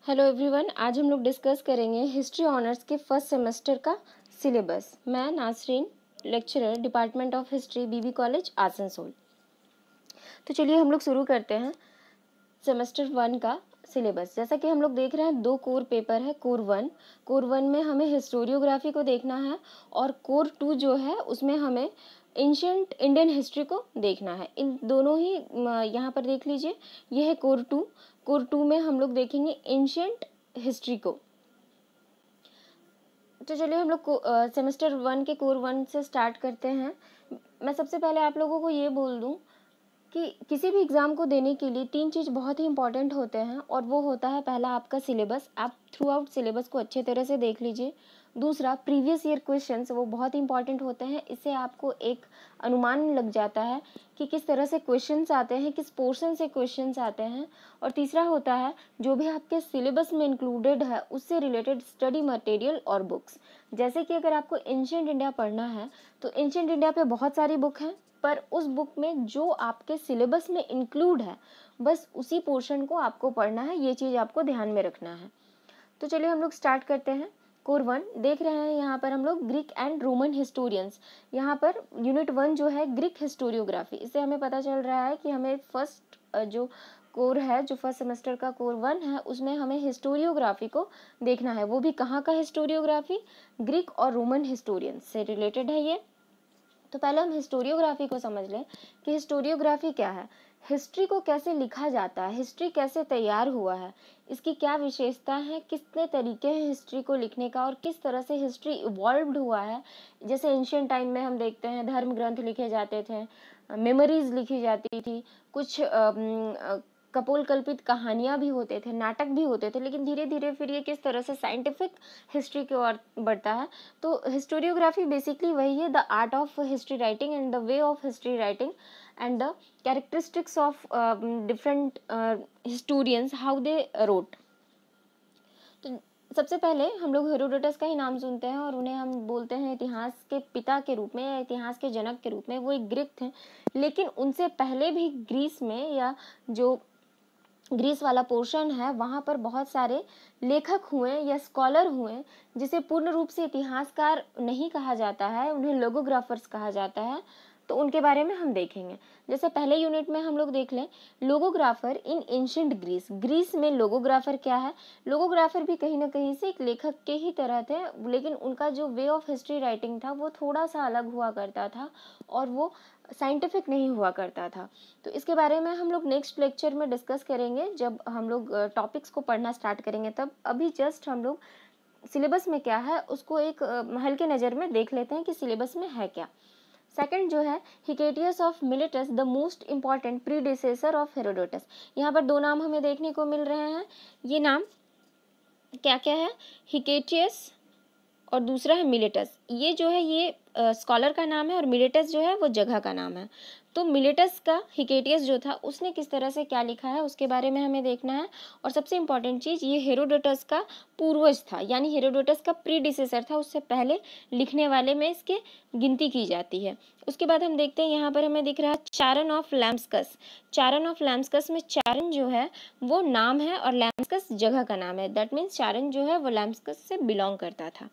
Hello everyone, आज हम लोग डिस्कस करेंगे हिस्ट्री ऑनर्स के फर्स्ट सेमेस्टर का सिलेबस। मैं Nasreen, lecturer, department of history, B B college, Asansol. तो चलिए हम लोग शुरू करते हैं सेमेस्टर 1 का सिलेबस। जैसा कि हम लोग देख रहे हैं, 2 कोर पेपर है। कोर वन में हमें हिस्टोरियोग्राफी को देखना है और कोर 2 जो है उसमें हमें एंशिएंट इंडियन हिस्ट्री को देखना है। इन दोनों ही यहाँ पर देख लीजिए, यह है कोर 2। कोर 2 में हम लोग देखेंगे एंशिएंट हिस्ट्री को। तो चलिए हम लोग सेमेस्टर 1 के कोर 1 से स्टार्ट करते हैं। मैं सबसे पहले आप लोगों को ये बोल दूं कि किसी भी एग्ज़ाम को देने के लिए 3 चीज़ बहुत ही इंपॉर्टेंट होते हैं, और वो होता है पहला आपका सिलेबस। आप थ्रू आउट सिलेबस को अच्छे तरह से देख लीजिए। दूसरा, प्रीवियस ईयर क्वेश्चंस, वो बहुत इंपॉर्टेंट होते हैं। इससे आपको एक अनुमान लग जाता है कि किस तरह से क्वेश्चंस आते हैं, किस पोर्शन से क्वेश्चंस आते हैं। और तीसरा होता है जो भी आपके सिलेबस में इंक्लूडेड है उससे रिलेटेड स्टडी मटेरियल और बुक्स। जैसे कि अगर आपको एंशिएंट इंडिया पढ़ना है तो एंशिएंट इंडिया पे बहुत सारी बुक हैं, पर उस बुक में जो आपके सिलेबस में इंक्लूड है बस उसी पोर्शन को आपको पढ़ना है। ये चीज़ आपको ध्यान में रखना है। तो चलिए हम लोग स्टार्ट करते हैं। कोर 1 देख रहे हैं यहाँ पर हम लोग ग्रीक एंड रोमन हिस्टोरियंस। यहाँ पर यूनिट 1 जो है ग्रीक हिस्टोरियोग्राफी। इससे हमें पता चल रहा है कि हमें फर्स्ट जो कोर है, जो फर्स्ट सेमेस्टर का कोर 1 है, उसमें हमें हिस्टोरियोग्राफी को देखना है। वो भी कहाँ का हिस्टोरियोग्राफी? ग्रीक और रोमन हिस्टोरियंस से रिलेटेड है ये। तो पहले हम हिस्टोरियोग्राफी को समझ लें कि हिस्टोरियोग्राफी क्या है। हिस्ट्री को कैसे लिखा जाता है, हिस्ट्री कैसे तैयार हुआ है, इसकी क्या विशेषता है, कितने तरीके हैं हिस्ट्री को लिखने का, और किस तरह से हिस्ट्री इवॉल्व्ड हुआ है। जैसे एंशिएंट टाइम में हम देखते हैं धर्म ग्रंथ लिखे जाते थे, मेमोरीज लिखी जाती थी, कुछ कपोल कल्पित कहानियाँ भी होते थे, नाटक भी होते थे, लेकिन धीरे धीरे फिर ये किस तरह से साइंटिफिक हिस्ट्री की ओर बढ़ता है। तो हिस्टोरियोग्राफी बेसिकली वही है, the art of history writing and the way of history writing and the characteristics of different historians, how they wrote. तो सबसे पहले हम लोग हेरोडोटस का ही नाम सुनते हैं और उन्हें हम बोलते हैं इतिहास के पिता के रूप में या इतिहास के जनक के रूप में। वो एक ग्रीक थे, लेकिन उनसे पहले भी ग्रीस में, या जो ग्रीस वाला पोर्शन है, वहाँ पर बहुत सारे लेखक हुए या स्कॉलर हुए जिसे पूर्ण रूप से इतिहासकार नहीं कहा जाता है, उन्हें लोगोग्राफर्स कहा जाता है। तो उनके बारे में हम देखेंगे। जैसे पहले यूनिट में हम लोग देख लें लोगोग्राफर इन एंशिएंट ग्रीस। ग्रीस में लोगोग्राफर क्या है? लोगोग्राफर भी कहीं ना कहीं से एक लेखक के ही तरह थे, लेकिन उनका जो वे ऑफ हिस्ट्री राइटिंग था वो थोड़ा सा अलग हुआ करता था और वो साइंटिफिक नहीं हुआ करता था। तो इसके बारे में हम लोग नेक्स्ट लेक्चर में डिस्कस करेंगे, जब हम लोग टॉपिक्स को पढ़ना स्टार्ट करेंगे तब। अभी जस्ट हम लोग सिलेबस में क्या है उसको एक हल्के नज़र में देख लेते हैं कि सिलेबस में है क्या। सेकंड जो है Hecataeus of Miletus, the most important predecessor of Herodotus. यहाँ पर 2 नाम हमें देखने को मिल रहे हैं। ये नाम क्या क्या है? हिकेटियस और दूसरा है मिलेटस। ये जो है ये स्कॉलर का नाम है और मिलेटस जो है वो जगह का नाम है। तो मिलेटस का हिकेटियस जो था उसने किस तरह से क्या लिखा है उसके बारे में हमें देखना है। और सबसे इम्पॉर्टेंट चीज़, ये हेरोडोटस का पूर्वज था, यानी हेरोडोटस का प्रीडिसेसर था, उससे पहले लिखने वाले में इसके गिनती की जाती है। उसके बाद हम देखते हैं यहाँ पर हमें दिख रहा है चारन ऑफ लैम्सकस। चारन ऑफ लैम्सकस में चारन जो है वो नाम है और लैम्सकस जगह का नाम है। दैट मीन्स चारन जो है वो लैम्सकस से बिलोंग करता था।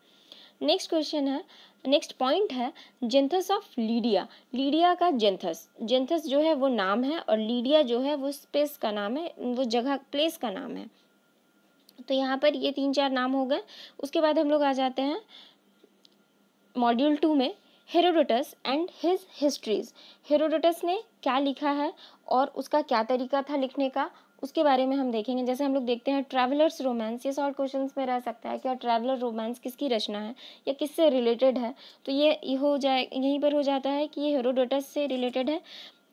नेक्स्ट क्वेश्चन है, नेक्स्ट पॉइंट है जेंथस ऑफ लीडिया। लीडिया का जेंथस, जेंथस जो है वो नाम है और लीडिया जो है वो स्पेस का नाम है, वो जगह प्लेस का नाम है। तो यहाँ पर ये 3-4 नाम हो गए। उसके बाद हम लोग आ जाते हैं मॉड्यूल 2 में, Herodotus and his histories. Herodotus ने क्या लिखा है और उसका क्या तरीका था लिखने का, उसके बारे में हम देखेंगे। जैसे हम लोग देखते हैं ट्रैवलर्स रोमांस, ये शॉर्ट क्वेश्चंस में रह सकता है, क्या ट्रैवलर रोमांस किसकी रचना है या किससे रिलेटेड है। तो ये हो जाए, यहीं पर हो जाता है कि ये हेरोडोटस से रिलेटेड है।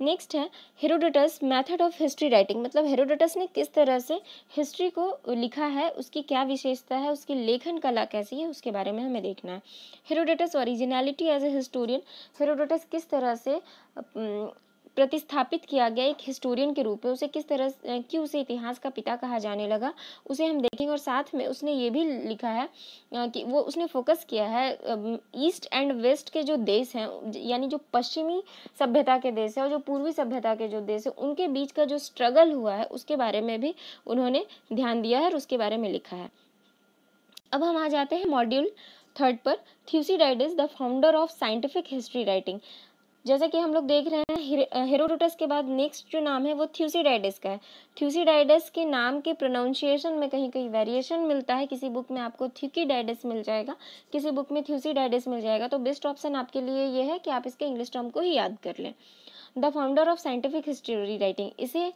नेक्स्ट है Herodotus method of history writing, मतलब हेरोडोटस ने किस तरह से हिस्ट्री को लिखा है, उसकी क्या विशेषता है, उसकी लेखन कला कैसी है, उसके बारे में हमें देखना है। Herodotus originality as a historian, Herodotus किस तरह से प्रतिस्थापित किया गया एक हिस्टोरियन के रूप में, उसे किस तरह कि उसे इतिहास का पिता कहा जाने लगा, उसे हम देखेंगे। और साथ में उसने ये भी लिखा है कि वो उसने फोकस किया है ईस्ट एंड वेस्ट के जो देश हैं, यानी जो पश्चिमी सभ्यता के देश है और जो पूर्वी सभ्यता के जो देश है, उनके बीच का जो स्ट्रगल हुआ है उसके बारे में भी उन्होंने ध्यान दिया है और उसके बारे में लिखा है। अब हम आ जाते हैं मॉड्यूल 3 पर, Thucydides the founder of scientific history writing. जैसे कि हम लोग देख रहे हैं हेरोडोटस के बाद नेक्स्ट जो नाम है वो थ्यूसिडाइडिस का है। थ्यूसिडाइडिस के नाम के प्रोनाउंसिएशन में कहीं कहीं वेरिएशन मिलता है, किसी बुक में आपको थ्यूकीडाइडिस मिल जाएगा, किसी बुक में थ्यूसिडाइडिस मिल जाएगा। तो बेस्ट ऑप्शन आपके लिए ये है कि आप इसके इंग्लिश टर्म को ही याद कर लें। The founder of scientific history writing, इसे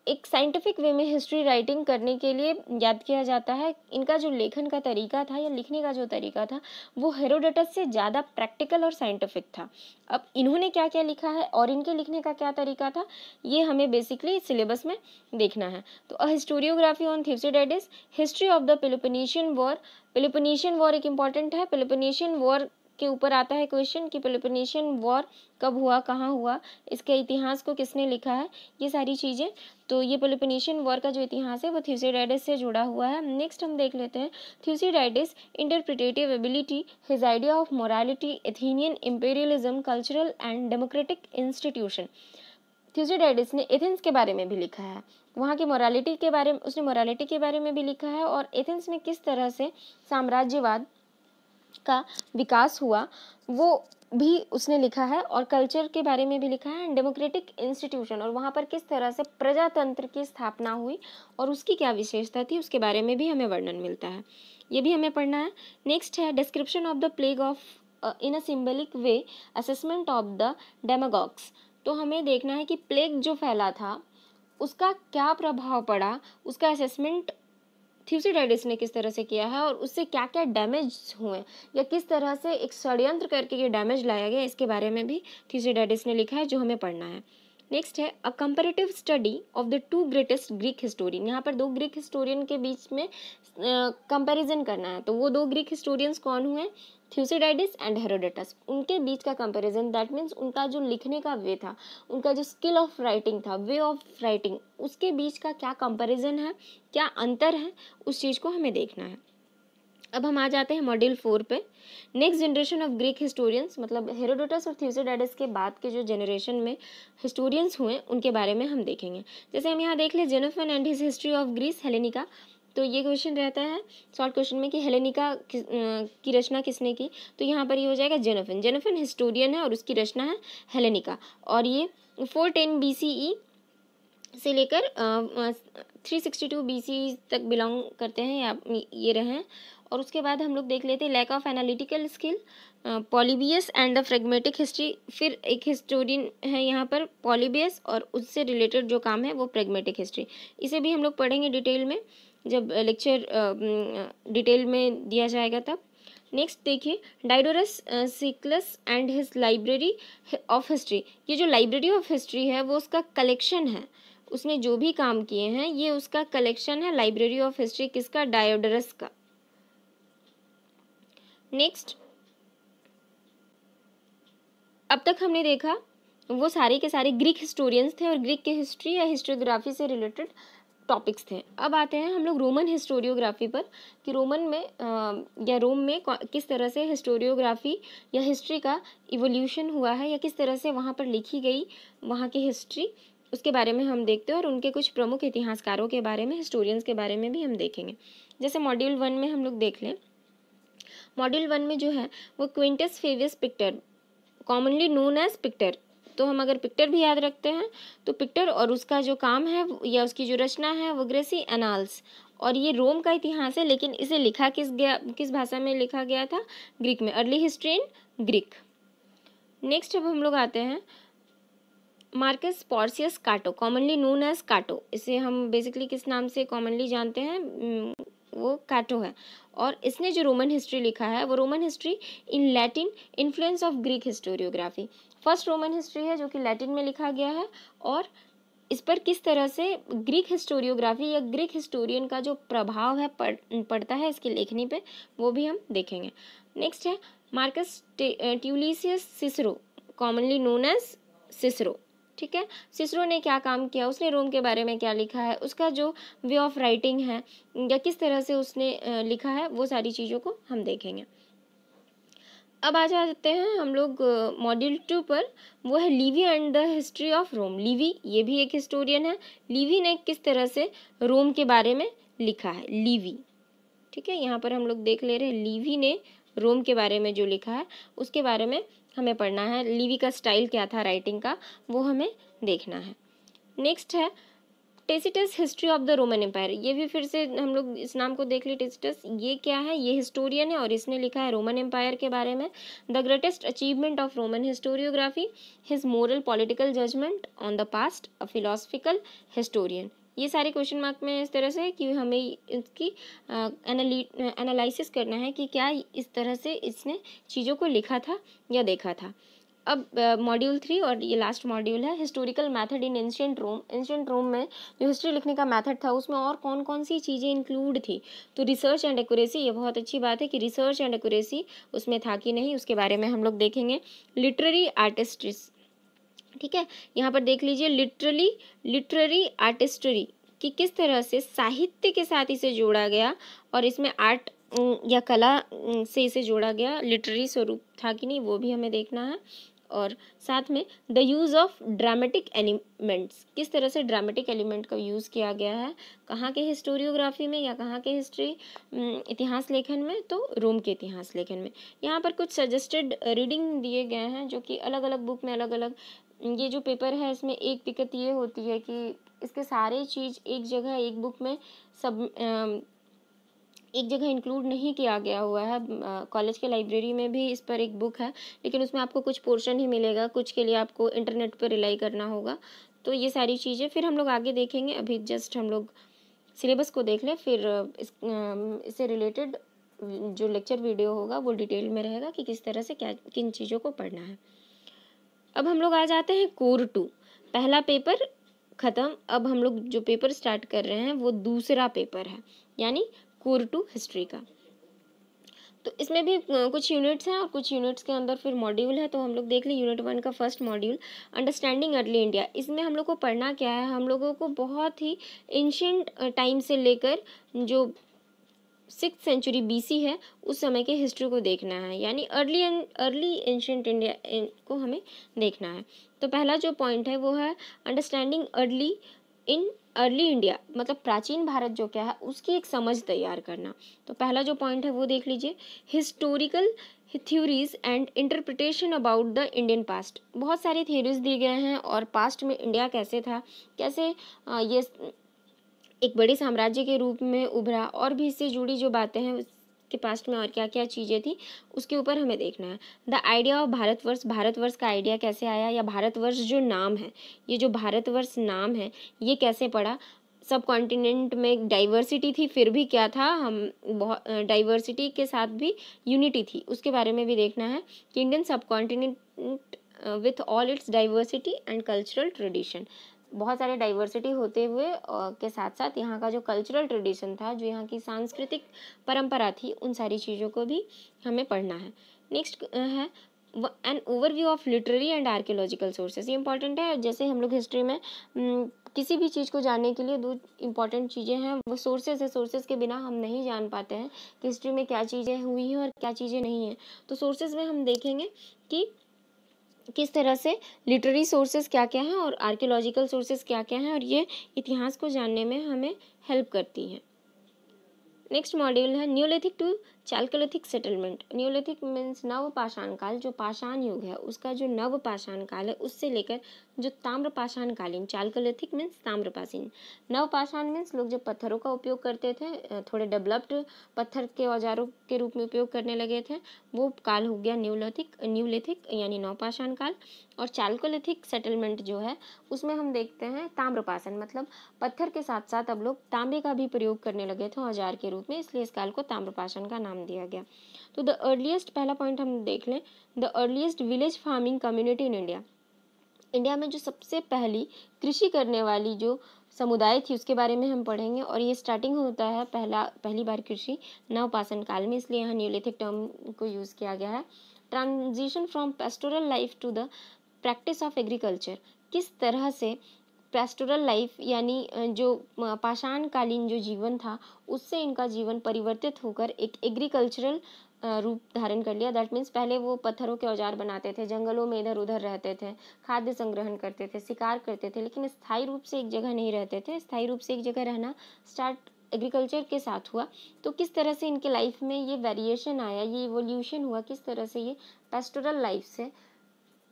एक साइंटिफिक वे में हिस्ट्री राइटिंग करने के लिए याद किया जाता है। इनका जो लेखन का तरीका था या लिखने का जो तरीका था वो हेरोडोटस से ज़्यादा प्रैक्टिकल और साइंटिफिक था। अब इन्होंने क्या क्या लिखा है और इनके लिखने का क्या तरीका था, ये हमें बेसिकली सिलेबस में देखना है। तो a historiography on Thucydides, history of the Peloponnesian war. Peloponnesian war एक इंपॉर्टेंट है। पेलोपोनेशियन वॉर के ऊपर आता है क्वेश्चन कि पेलोपोनेशियन वॉर कब हुआ, कहाँ हुआ, इसके इतिहास को किसने लिखा है, ये सारी चीज़ें। तो ये पेलोपोनेशियन वॉर का जो इतिहास है वो थ्यूसिडाइडिस से जुड़ा हुआ है। नेक्स्ट हम देख लेते हैं Thucydides interpretive ability, his idea of morality, Athenian imperialism, cultural and democratic institution. Thucydides ने एथेंस के बारे में भी लिखा है, वहाँ की मोरालिटी के बारे में, उसने मोरालिटी के बारे में भी लिखा है और एथेंस में किस तरह से साम्राज्यवाद का विकास हुआ वो भी उसने लिखा है, और कल्चर के बारे में भी लिखा है, एंड डेमोक्रेटिक इंस्टीट्यूशन, और वहाँ पर किस तरह से प्रजातंत्र की स्थापना हुई और उसकी क्या विशेषता थी उसके बारे में भी हमें वर्णन मिलता है, ये भी हमें पढ़ना है। नेक्स्ट है description of the plague of in a symbolic way, assessment of the demagogues. तो हमें देखना है कि प्लेग जो फैला था उसका क्या प्रभाव पड़ा, उसका असेसमेंट थ्यूसिडाइडिस ने किस तरह से किया है और उससे क्या क्या डैमेज हुए या किस तरह से एक षड्यंत्र करके ये डैमेज लाया गया, इसके बारे में भी थ्यूसिडाइडिस ने लिखा है जो हमें पढ़ना है। नेक्स्ट है अ comparative study of the two greatest Greek historian. यहाँ पर दो ग्रीक हिस्टोरियन के बीच में कंपैरिजन करना है। तो वो दो ग्रीक हिस्टोरियंस कौन हुए, थ्यूसिडाइडिस एंड हेरोडोटस। उनके बीच का कंपैरिजन, दैट मीन्स उनका जो लिखने का वे था, उनका जो स्किल ऑफ राइटिंग था, वे ऑफ राइटिंग, उसके बीच का क्या कंपैरिजन है, क्या अंतर है, उस चीज़ को हमें देखना है। अब हम आ जाते हैं मॉड्यूल 4 पे। Next generation of Greek historians, मतलब हेरोडोटस और थ्यूसिडाइडिस के बाद के जो जनरेशन में हिस्टोरियंस हुए उनके बारे में हम देखेंगे। जैसे हम यहाँ देख लें Xenophon and his history of Greece Hellenica. तो ये क्वेश्चन रहता है शॉर्ट क्वेश्चन में कि हेलेनिका की रचना किसने की, तो यहाँ पर ये हो जाएगा जेनोफन। जेनोफन हिस्टोरियन है और उसकी रचना है हेलेनिका, और ये 410 BCE से लेकर 362 BC तक बिलोंग करते हैं, या ये रहे। और उसके बाद हम लोग देख लेते हैं lack of analytical skill, Polybius and the pragmatic history. फिर एक हिस्टोरियन है यहाँ पर पॉलीबियस, और उससे रिलेटेड जो काम है वो प्रेगमेटिक हिस्ट्री। इसे भी हम लोग पढ़ेंगे डिटेल में, जब लेक्चर डिटेल में दिया जाएगा तब। नेक्स्ट देखिए Diodorus Siculus and his library of history. ये जो लाइब्रेरी ऑफ हिस्ट्री है वो उसका कलेक्शन है, उसने जो भी काम किए हैं ये उसका कलेक्शन है, लाइब्रेरी ऑफ हिस्ट्री किसका, डायोडोरस का। नेक्स्ट, अब तक हमने देखा वो सारे के सारे ग्रीक हिस्टोरियंस थे और ग्रीक के हिस्ट्री या हिस्टोग्राफी से रिलेटेड टॉपिक्स थे। अब आते हैं हम लोग रोमन हिस्टोरियोग्राफी पर, कि रोमन में या रोम में किस तरह से हिस्टोरियोग्राफी या हिस्ट्री का इवोल्यूशन हुआ है, या किस तरह से वहाँ पर लिखी गई वहाँ की हिस्ट्री, उसके बारे में हम देखते हैं। और उनके कुछ प्रमुख इतिहासकारों के बारे में, हिस्टोरियंस के बारे में भी हम देखेंगे। जैसे मॉड्यूल 1 में हम लोग देख लें, मॉड्यूल 1 में जो है वो क्विंटस फेवियस पिक्टर, कॉमनली नोन एज पिक्टर। तो हम अगर पिक्टर भी याद रखते हैं तो पिक्टर और उसका जो काम है या उसकी जो रचना है वो ग्रेसी एनाल्स, और ये रोम का इतिहास है, लेकिन इसे लिखा किस भाषा में लिखा गया था, ग्रीक में, early history in Greek. Next अब हम लोग आते हैं मार्कस पोर्सियस काटो, कॉमनली नोन एज काटो। इसे हम बेसिकली किस नाम से कॉमनली जानते हैं, वो काटो है। और इसने जो रोमन हिस्ट्री लिखा है वो Roman history in Latin, influence of Greek historiography. First Roman history है जो कि लैटिन में लिखा गया है, और इस पर किस तरह से ग्रीक हिस्टोरियोग्राफी या ग्रीक हिस्टोरियन का जो प्रभाव है पड़ता है इसकी लेखनी पे, वो भी हम देखेंगे। नेक्स्ट है Marcus Tullius Cicero, commonly known as Cicero. ठीक है, सिसरो ने क्या काम किया, उसने रोम के बारे में क्या लिखा है, उसका जो वे ऑफ राइटिंग है या किस तरह से उसने लिखा है, वो सारी चीज़ों को हम देखेंगे। अब आ जाते हैं हम लोग मॉड्यूल 2 पर, वो है Livy and the history of Rome. Livy ये भी एक हिस्टोरियन है। लिवी ने किस तरह से रोम के बारे में लिखा है, लिवी, ठीक है, यहाँ पर हम लोग देख ले रहे हैं लिवी ने रोम के बारे में जो लिखा है उसके बारे में हमें पढ़ना है। लिवी का स्टाइल क्या था राइटिंग का, वो हमें देखना है। नेक्स्ट है Tacitus history of the Roman empire. ये भी फिर से हम लोग इस नाम को देख लिए। टेसिटस ये क्या है, ये हिस्टोरियन है और इसने लिखा है रोमन एम्पायर के बारे में। The greatest achievement of Roman historiography, his moral political judgement on the past, a philosophical historian. ये सारे क्वेश्चन मार्क में इस तरह से कि हमें इसकी एनालिसिस करना है कि क्या इस तरह से इसने चीज़ों को लिखा था या देखा था। अब मॉड्यूल 3 और ये लास्ट मॉड्यूल है, historical method in ancient Rome. Ancient Rome में जो हिस्ट्री लिखने का मेथड था उसमें और कौन कौन सी चीज़ें इंक्लूड थी। तो रिसर्च एंड एक्यूरेसी, ये बहुत अच्छी बात है कि रिसर्च एंड एक्यूरेसी उसमें था कि नहीं, उसके बारे में हम लोग देखेंगे। लिटरेरी आर्टिस्ट्स, ठीक है, यहाँ पर देख लीजिए लिटरेरी आर्टिस्ट्री कि किस तरह से साहित्य के साथ इसे जोड़ा गया और इसमें आर्ट या कला से इसे जोड़ा गया, लिटरेरी स्वरूप था कि नहीं, वो भी हमें देखना है। और साथ में the use of dramatic elements, किस तरह से ड्रामेटिक एलिमेंट का यूज़ किया गया है, कहाँ के हिस्टोरियोग्राफी में या कहाँ के हिस्ट्री इतिहास लेखन में, तो रोम के इतिहास लेखन में। यहाँ पर कुछ सजेस्टेड रीडिंग दिए गए हैं जो कि अलग अलग बुक में अलग अलग, ये जो पेपर है इसमें एक दिक्कत ये होती है कि इसके सारे चीज़ एक जगह एक बुक में सब एक जगह इंक्लूड नहीं किया गया हुआ है। कॉलेज के लाइब्रेरी में भी इस पर एक बुक है, लेकिन उसमें आपको कुछ पोर्शन ही मिलेगा, कुछ के लिए आपको इंटरनेट पर रिलाई करना होगा। तो ये सारी चीज़ें फिर हम लोग आगे देखेंगे। अभी जस्ट हम लोग सिलेबस को देख लें, फिर इससे रिलेटेड जो लेक्चर वीडियो होगा वो डिटेल में रहेगा कि किस तरह से क्या किन चीज़ों को पढ़ना है। अब हम लोग आ जाते हैं कोर 2। पहला पेपर ख़त्म, अब हम लोग जो पेपर स्टार्ट कर रहे हैं वो दूसरा पेपर है, यानी कोर 2 हिस्ट्री का। तो इसमें भी कुछ यूनिट्स हैं और कुछ यूनिट्स के अंदर फिर मॉड्यूल है। तो हम लोग देख लें यूनिट 1 का first module, understanding early India. इसमें हम लोग को पढ़ना क्या है, हम लोगों को बहुत ही एंशिएंट टाइम से लेकर जो 6th सेंचुरी BC है उस समय के हिस्ट्री को देखना है, यानी अर्ली एंशिएंट इंडिया को हमें देखना है। तो पहला जो पॉइंट है वो है अंडरस्टैंडिंग अर्ली इंडिया, मतलब प्राचीन भारत जो क्या है उसकी एक समझ तैयार करना। तो पहला जो पॉइंट है वो देख लीजिए, historical theories and interpretation about the Indian past. बहुत सारी थ्योरीज दिए गए हैं और पास्ट में इंडिया कैसे था, कैसे ये एक बड़े साम्राज्य के रूप में उभरा, और भी इससे जुड़ी जो बातें हैं उसके पास्ट में और क्या क्या चीज़ें थी उसके ऊपर हमें देखना है। The idea of Bharatvarsh, Bharatvarsh का आइडिया कैसे आया, या भारतवर्ष जो नाम है, ये जो भारतवर्ष नाम है ये कैसे पड़ा। सब कॉन्टिनेंट में एक डाइवर्सिटी थी, फिर भी क्या था, हम बहुत डाइवर्सिटी के साथ भी यूनिटी थी, उसके बारे में भी देखना है कि इंडियन सब continent with all it's diversity and cultural tradition, बहुत सारे डाइवर्सिटी होते हुए के साथ साथ यहाँ का जो कल्चरल ट्रेडिशन था, जो यहाँ की सांस्कृतिक परंपरा थी, उन सारी चीज़ों को भी हमें पढ़ना है। नेक्स्ट है an overview of literary and archaeological sources. ये इंपॉर्टेंट है, जैसे हम लोग हिस्ट्री में किसी भी चीज़ को जानने के लिए 2 इंपॉर्टेंट चीज़ें हैं, वो सोर्सेज है। सोर्सेज के बिना हम नहीं जान पाते हैं कि हिस्ट्री में क्या चीज़ें हुई हैं और क्या चीज़ें नहीं हैं। तो सोर्सेज में हम देखेंगे कि किस तरह से लिटरेरी सोर्सेज क्या क्या हैं और आर्कियोलॉजिकल सोर्सेज क्या क्या हैं, और ये इतिहास को जानने में हमें हेल्प करती हैं। नेक्स्ट मॉड्यूल है neolithic to chalcolithic settlement. Neolithic means नव पाषाण काल, जो पाषाण युग है उसका जो नव पाषाण काल है उससे लेकर जो ताम्र पाषाण कालीन, चालकोलिथिक मीन्स ताम्रपाषाण। नव पाषाण मीन्स लोग जब पत्थरों का उपयोग करते थे, थोड़े डेवलप्ड पत्थर के औजारों के रूप में उपयोग करने लगे थे, वो काल हो गया न्यूलिथिक यानी नवपाषाण काल। और चालकोलिथिक सेटलमेंट जो है उसमें हम देखते हैं ताम्रपाषाण, मतलब पत्थर के साथ साथ अब लोग तांबे का भी प्रयोग करने लगे थे औजार के रूप में, इसलिए इस काल को ताम्रपाषाण का नाम दिया गया। तो द अर्लीस्ट, पहला पॉइंट हम देख लें, the earliest village farming community in India. India में जो सबसे पहली कृषि करने वाली जो समुदाय थी उसके बारे में हम पढ़ेंगे, और ये स्टार्टिंग होता है पहली बार कृषि नवपाषाण काल में, इसलिए यहाँ न्यूलिथिक टर्म को यूज़ किया गया है। Transition from pastoral life to the practice of agriculture, किस तरह से पेस्टोरल लाइफ यानी जो पाषाण कालीन जो जीवन था उससे इनका जीवन परिवर्तित होकर एक एग्रीकल्चरल रूप धारण कर लिया। दैट मीन्स पहले वो पत्थरों के औजार बनाते थे, जंगलों में इधर उधर रहते थे, खाद्य संग्रहण करते थे, शिकार करते थे, लेकिन स्थायी रूप से एक जगह नहीं रहते थे। स्थायी रूप से एक जगह रहना स्टार्ट एग्रीकल्चर के साथ हुआ। तो किस तरह से इनके लाइफ में ये वेरिएशन आया, ये इवोल्यूशन हुआ, किस तरह से ये पेस्टोरल लाइफ से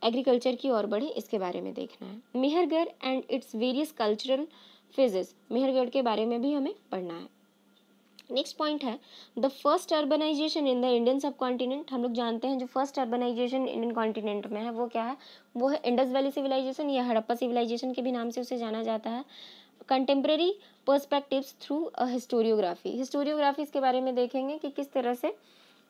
एग्रीकल्चर की ओर बढ़े, इसके बारे में देखना है। Mehrgarh and its various cultural phases, Mehrgarh के बारे में भी हमें पढ़ना है। नेक्स्ट पॉइंट है the first urbanisation in the Indian subcontinent. हम लोग जानते हैं जो फर्स्ट अर्बनाइजेशन इंडियन कॉन्टिनेंट में है वो क्या है, वो है इंडस वैली सिविलाइजेशन या हड़प्पा सिविलाइजेशन के भी नाम से उसे जाना जाता है। Contemporary perspectives through a historiography, historiography इसके बारे में देखेंगे कि किस तरह से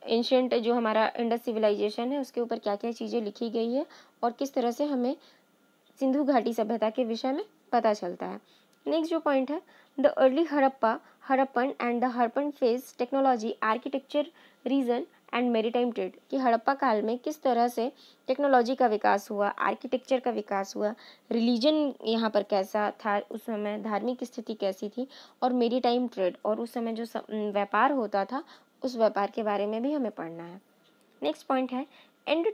एंशियंट जो हमारा इंडस सिविलाइजेशन है उसके ऊपर क्या क्या चीज़ें लिखी गई है और किस तरह से हमें सिंधु घाटी सभ्यता के विषय में पता चलता है। नेक्स्ट जो पॉइंट है the early Harappan and the Harappan phase technology architecture region and maritime trade, कि हड़प्पा काल में किस तरह से टेक्नोलॉजी का विकास हुआ, आर्किटेक्चर का विकास हुआ, रिलीजन यहाँ पर कैसा था उस समय, धार्मिक स्थिति कैसी थी, और मेरीटाइम ट्रेड और उस समय जो व्यापार होता था उस व्यापार के बारे में भी हमें पढ़ना है। नेक्स्ट पॉइंट है एंड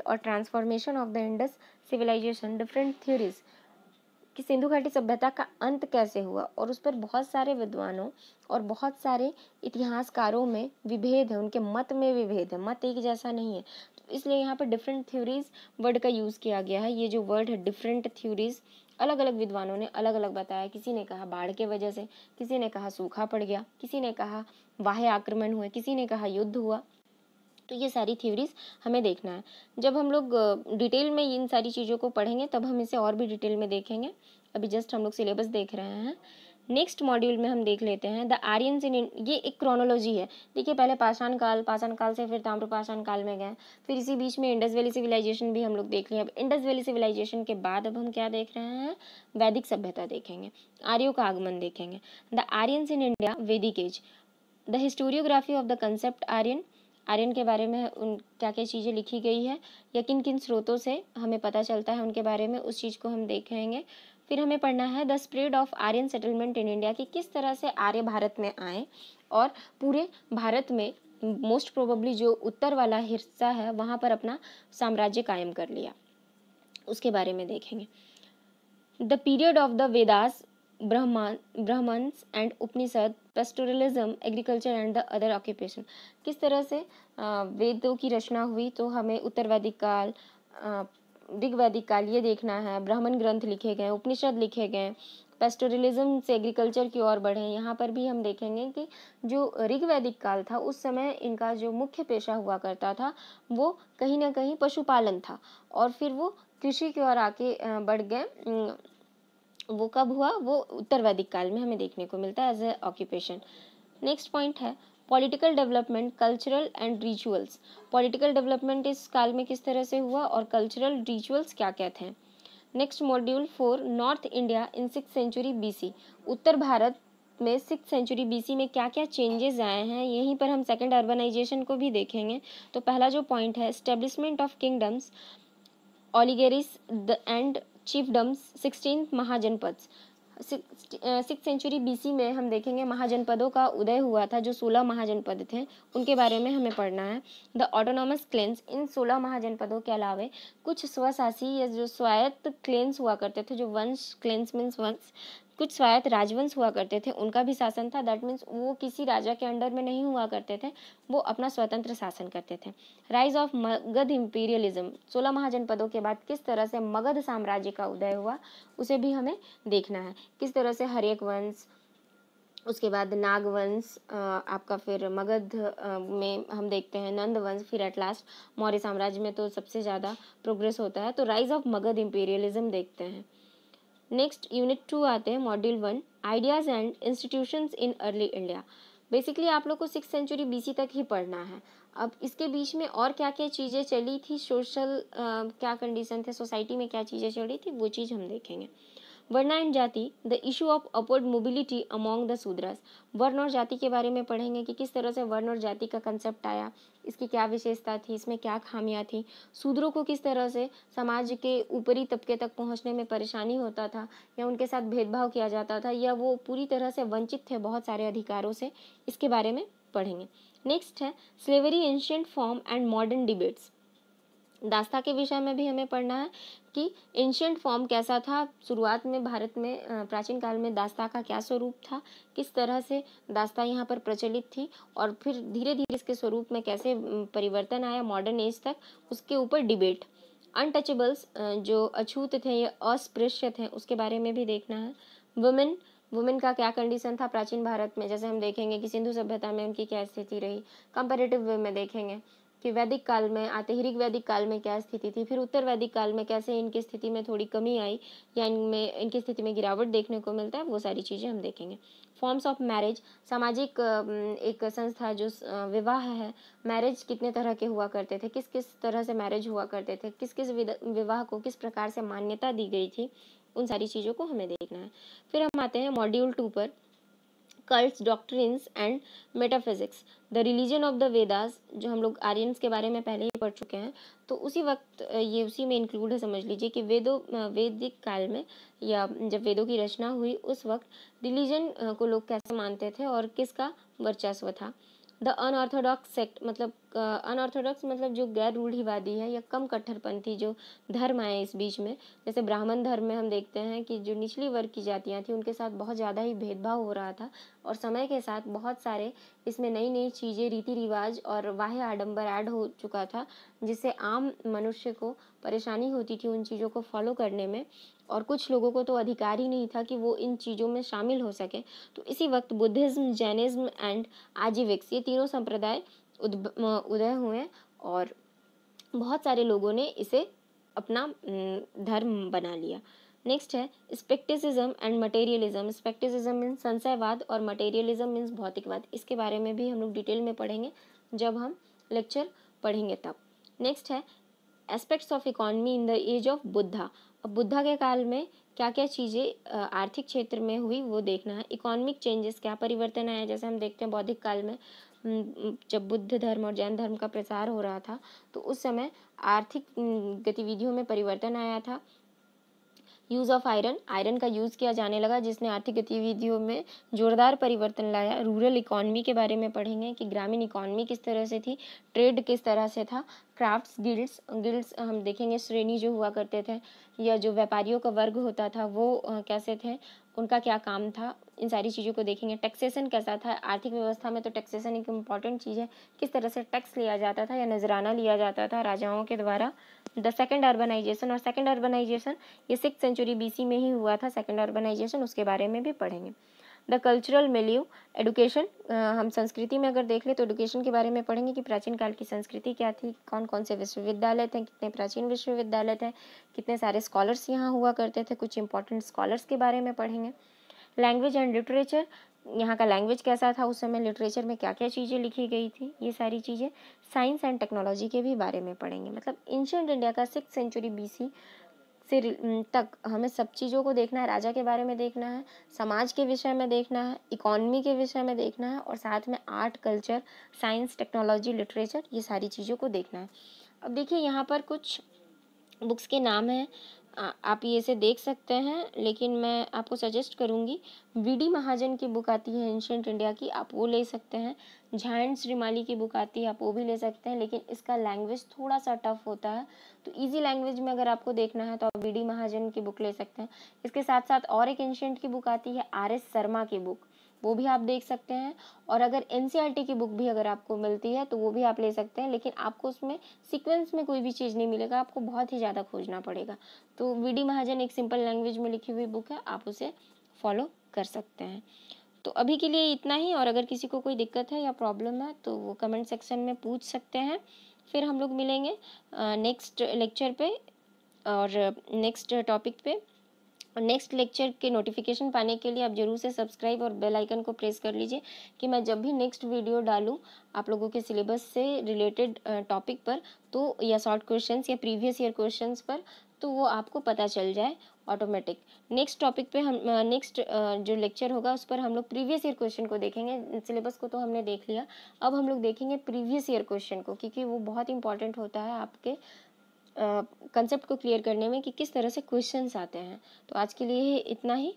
और transformation of the Indus civilisation, different theories, कि सिंधु घाटी सभ्यता का अंत कैसे हुआ, और उस पर बहुत सारे विद्वानों और बहुत सारे इतिहासकारों में विभेद है, उनके मत में विभेद है, मत एक जैसा नहीं है। तो इसलिए यहाँ पर डिफरेंट थ्योरीज वर्ड का यूज़ किया गया है। ये जो वर्ड है डिफरेंट थ्योरीज, अलग अलग विद्वानों ने अलग अलग बताया। किसी ने कहा बाढ़ के वजह से, किसी ने कहा सूखा पड़ गया, किसी ने कहा बाह्य आक्रमण हुए, किसी ने कहा युद्ध हुआ। तो ये सारी थ्योरीज हमें देखना है। जब हम लोग डिटेल में इन सारी चीज़ों को पढ़ेंगे तब हम इसे और भी डिटेल में देखेंगे। अभी जस्ट हम लोग सिलेबस देख रहे हैं। नेक्स्ट मॉड्यूल में हम देख लेते हैं द आर्यंस इन, ये एक क्रोनोलॉजी है। देखिए पहले पाषाण काल से फिर ताम्रपाषाण काल में गए, फिर इसी बीच में इंडस वैली सिविलाइजेशन भी हम लोग देख लिया। अब इंडस वैली सिविलाइजेशन के बाद अब हम क्या देख रहे हैं, वैदिक सभ्यता देखेंगे, आर्यों का आगमन देखेंगे। The Aryans in India, Vedic age, the historiography of the concept Aryan के बारे में उन क्या क्या चीज़ें लिखी गई है या किन किन स्रोतों से हमें पता चलता है उनके बारे में, उस चीज़ को हम देखेंगे। फिर हमें पढ़ना है the spread of Aryan settlement in India, कि किस तरह से आर्य भारत में आए और पूरे भारत में मोस्ट प्रोबेबली जो उत्तर वाला हिस्सा है वहाँ पर अपना साम्राज्य कायम कर लिया, उसके बारे में देखेंगे। The period of the Vedas, Brahmanas and Upanishad, pastoralism, agriculture and the other occupation, किस तरह से वेदों की रचना हुई। तो हमें उत्तर वैदिक काल, ऋग्वैदिक काल ये देखना है, ब्राह्मण ग्रंथ लिखे गए, उपनिषद लिखे गए, पेस्टोरलिज्म से एग्रीकल्चर की ओर बढ़े। यहाँ पर भी हम देखेंगे कि जो ऋग्वैदिक काल था उस समय इनका जो मुख्य पेशा हुआ करता था वो कहीं ना कहीं पशुपालन था, और फिर वो कृषि की ओर आके बढ़ गए। वो कब हुआ, वो उत्तर वैदिक काल में हमें देखने को मिलता है as a occupation. Next point है political development, cultural and rituals, political development इस काल में किस तरह से हुआ और कल्चरल रिचुअल्स क्या क्या थे। Next module 4 north India in 6th century BC, उत्तर भारत में 6th सेंचुरी बीसी में क्या क्या चेंजेस आए हैं, यहीं पर हम सेकेंड अर्बनाइजेशन को भी देखेंगे। तो पहला जो पॉइंट है establishment of kingdoms, oligarchies and chiefdoms, 16 mahajanapada. 6th century BC में हम देखेंगे महाजनपदों का उदय हुआ था, जो 16 महाजनपद थे उनके बारे में हमें पढ़ना है। द ऑटोनॉमस क्लेन्स, इन 16 महाजनपदों के अलावा कुछ स्वशासी या जो स्वायत्त क्लेन्स हुआ करते थे, जो वंश, क्लेन्स मीन्स वंश, कुछ स्वायत्त राजवंश हुआ करते थे, उनका भी शासन था। दैट मीन्स वो किसी राजा के अंडर में नहीं हुआ करते थे, वो अपना स्वतंत्र शासन करते थे। राइज ऑफ मगध इम्पीरियलिज्म, 16 महाजनपदों के बाद किस तरह से मगध साम्राज्य का उदय हुआ उसे भी हमें देखना है। किस तरह से हर्यक वंश, उसके बाद नाग वंश, आपका फिर मगध में हम देखते हैं नंद वंश, फिर एट लास्ट मौर्य साम्राज्य में तो सबसे ज़्यादा प्रोग्रेस होता है। तो राइज ऑफ मगध इम्पीरियलिज्म देखते हैं। नेक्स्ट यूनिट 2 आते हैं, module 1 ideas and institutions in early India. Basically आप लोग को 6th सेंचुरी बीसी तक ही पढ़ना है। अब इसके बीच में और क्या क्या चीज़ें चली थी, सोशल क्या कंडीशन थे, सोसाइटी में क्या चीज़ें चली थी, वो चीज़ हम देखेंगे। वर्णा एंड जाति, the issue of upward mobility among the Shudras. वर्ण और जाति के बारे में पढ़ेंगे कि किस तरह से वर्ण और जाति का कंसेप्ट आया, इसकी क्या विशेषता थी, इसमें क्या खामियां थी, शूद्रों को किस तरह से समाज के ऊपरी तबके तक पहुंचने में परेशानी होता था, या उनके साथ भेदभाव किया जाता था, या वो पूरी तरह से वंचित थे बहुत सारे अधिकारों से, इसके बारे में पढ़ेंगे। नेक्स्ट है slavery ancient form and modern debates. दास्ता के विषय में भी हमें पढ़ना है कि एंशिएंट फॉर्म कैसा था, शुरुआत में भारत में प्राचीन काल में दास्ता का क्या स्वरूप था, किस तरह से दास्ता यहाँ पर प्रचलित थी, और फिर धीरे धीरे इसके स्वरूप में कैसे परिवर्तन आया मॉडर्न एज तक, उसके ऊपर डिबेट। अनटचेबल्स जो अछूत थे या अस्पृश्य थे, उसके बारे में भी देखना है। वुमेन का क्या कंडीशन था प्राचीन भारत में, जैसे हम देखेंगे कि सिंधु सभ्यता में उनकी क्या स्थिति रही, कंपैरेटिव वे में देखेंगे कि वैदिक काल में आते ही ऋग वैदिक काल में क्या स्थिति थी, फिर उत्तर वैदिक काल में कैसे इनकी स्थिति में थोड़ी कमी आई या इनकी स्थिति में गिरावट देखने को मिलता है, वो सारी चीज़ें हम देखेंगे। फॉर्म्स ऑफ मैरिज, सामाजिक एक संस्था जो विवाह है, मैरिज कितने तरह के हुआ करते थे, किस किस तरह से मैरिज हुआ करते थे, किस किस विवाह को किस प्रकार से मान्यता दी गई थी, उन सारी चीज़ों को हमें देखना है। फिर हम आते हैं मॉड्यूल 2 पर, cults, doctrines and metaphysics, the religion of the Vedas, जो हम लोग आर्यंस के बारे में पहले ही पढ़ चुके हैं, तो उसी वक्त ये उसी में इंक्लूड है। समझ लीजिए कि वैदिक काल में या जब वेदों की रचना हुई उस वक्त रिलीजन को लोग कैसे मानते थे और किसका वर्चस्व था। द अनऑर्थोडॉक्स सेक्ट, मतलब अनऑर्थोडॉक्स मतलब जो गैर रूढ़िवादी है या कम कट्टरपंथी जो धर्म आए इस बीच में, जैसे ब्राह्मण धर्म में हम देखते हैं कि जो निचली वर्ग की जातियां थी उनके साथ बहुत ज़्यादा ही भेदभाव हो रहा था, और समय के साथ बहुत सारे इसमें नई नई चीज़ें, रीति रिवाज और बाह्य आडंबर ऐड हो चुका था, जिससे आम मनुष्य को परेशानी होती थी उन चीज़ों को फॉलो करने में, और कुछ लोगों को तो अधिकार ही नहीं था कि वो इन चीज़ों में शामिल हो सके। तो इसी वक्त बुद्धिज्म, जैनिज्म एंड आजीविक्स, ये तीनों संप्रदाय उदय हुए और बहुत सारे लोगों ने इसे अपना धर्म बना लिया। नेक्स्ट है स्पेक्टिसिज्म एंड मटेरियलिज्म। स्पेक्टिसिज्म मीन्स संशयवाद और मटेरियलिज्म मीन्स भौतिकवाद। इसके बारे में भी हम लोग डिटेल में पढ़ेंगे जब हम लेक्चर पढ़ेंगे तब। नेक्स्ट है aspects of economy in the age of Buddha. अब बुद्धा के काल में क्या क्या चीज़ें आर्थिक क्षेत्र में हुई वो देखना है। इकोनॉमिक चेंजेस, क्या परिवर्तन आया, जैसे हम देखते हैं बौद्धिक काल में जब बुद्ध धर्म और जैन धर्म का प्रसार हो रहा था तो उस समय आर्थिक गतिविधियों में परिवर्तन आया था। यूज़ ऑफ आयरन, आयरन का यूज़ किया जाने लगा जिसने आर्थिक गतिविधियों में जोरदार परिवर्तन लाया। रूरल इकोनॉमी के बारे में पढ़ेंगे कि ग्रामीण इकोनॉमी किस तरह से थी, ट्रेड किस तरह से था। क्राफ्ट्स, गिल्ड्स हम देखेंगे, श्रेणी जो हुआ करते थे या जो व्यापारियों का वर्ग होता था वो कैसे थे, उनका क्या काम था, इन सारी चीज़ों को देखेंगे। टैक्सेशन कैसा था, आर्थिक व्यवस्था में तो टैक्सेशन एक इम्पॉर्टेंट चीज़ है, किस तरह से टैक्स लिया जाता था या नजराना लिया जाता था राजाओं के द्वारा। द सेकेंड अर्बनाइजेशन, और सेकेंड अर्बनाइजेशन ये 6th सेंचुरी BC में ही हुआ था सेकेंड अर्बनाइजेशन, उसके बारे में भी पढ़ेंगे। द कल्चरल मिलियू, एडुकेशन, हम संस्कृति में अगर देख ले तो एडुकेशन के बारे में पढ़ेंगे कि प्राचीन काल की संस्कृति क्या थी, कौन कौन से विश्वविद्यालय थे, कितने प्राचीन विश्वविद्यालय थे, कितने सारे स्कॉलर्स यहाँ हुआ करते थे, कुछ इंपॉर्टेंट स्कॉलर्स के बारे में पढ़ेंगे। लैंग्वेज एंड लिटरेचर, यहाँ का लैंग्वेज कैसा था उस समय, लिटरेचर में क्या क्या चीज़ें लिखी गई थी, ये सारी चीज़ें। साइंस एंड टेक्नोलॉजी के भी बारे में पढ़ेंगे। मतलब एंशिएंट इंडिया का 6th सेंचुरी BC से तक हमें सब चीज़ों को देखना है। राजा के बारे में देखना है, समाज के विषय में देखना है, इकोनॉमी के विषय में देखना है, और साथ में art, culture, science, technology, literature, ये सारी चीज़ों को देखना है। अब देखिए यहाँ पर कुछ बुक्स के नाम हैं, आप ये से देख सकते हैं, लेकिन मैं आपको सजेस्ट करूँगी VD महाजन की बुक आती है एंशिएंट इंडिया की, आप वो ले सकते हैं। झायंट श्रीमाली की बुक आती है, आप वो भी ले सकते हैं, लेकिन इसका लैंग्वेज थोड़ा सा टफ होता है, तो इजी लैंग्वेज में अगर आपको देखना है तो आप VD महाजन की बुक ले सकते हैं। इसके साथ साथ और एक एंशिएंट की बुक आती है RS शर्मा की बुक, वो भी आप देख सकते हैं। और अगर NCERT की बुक भी अगर आपको मिलती है तो वो भी आप ले सकते हैं, लेकिन आपको उसमें सीक्वेंस में कोई भी चीज़ नहीं मिलेगा, आपको बहुत ही ज़्यादा खोजना पड़ेगा। तो VD महाजन एक सिंपल लैंग्वेज में लिखी हुई बुक है, आप उसे फॉलो कर सकते हैं। तो अभी के लिए इतना ही, और अगर किसी को कोई दिक्कत है या प्रॉब्लम है तो वो कमेंट सेक्शन में पूछ सकते हैं। फिर हम लोग मिलेंगे नेक्स्ट लेक्चर पे और नेक्स्ट टॉपिक पे। और नेक्स्ट लेक्चर के नोटिफिकेशन पाने के लिए आप जरूर से सब्सक्राइब और बेल आइकन को प्रेस कर लीजिए कि मैं जब भी नेक्स्ट वीडियो डालूं आप लोगों के सिलेबस से रिलेटेड टॉपिक पर, तो या शॉर्ट क्वेश्चंस या प्रीवियस ईयर क्वेश्चंस पर, तो वो आपको पता चल जाए ऑटोमेटिक। नेक्स्ट टॉपिक पे हम नेक्स्ट जो लेक्चर होगा उस पर हम लोग प्रीवियस ईयर क्वेश्चन को देखेंगे। सिलेबस को तो हमने देख लिया, अब हम लोग देखेंगे प्रीवियस ईयर क्वेश्चन को, क्योंकि वो बहुत इंपॉर्टेंट होता है आपके कंसेप्ट को क्लियर करने में कि किस तरह से क्वेश्चंस आते हैं। तो आज के लिए इतना ही।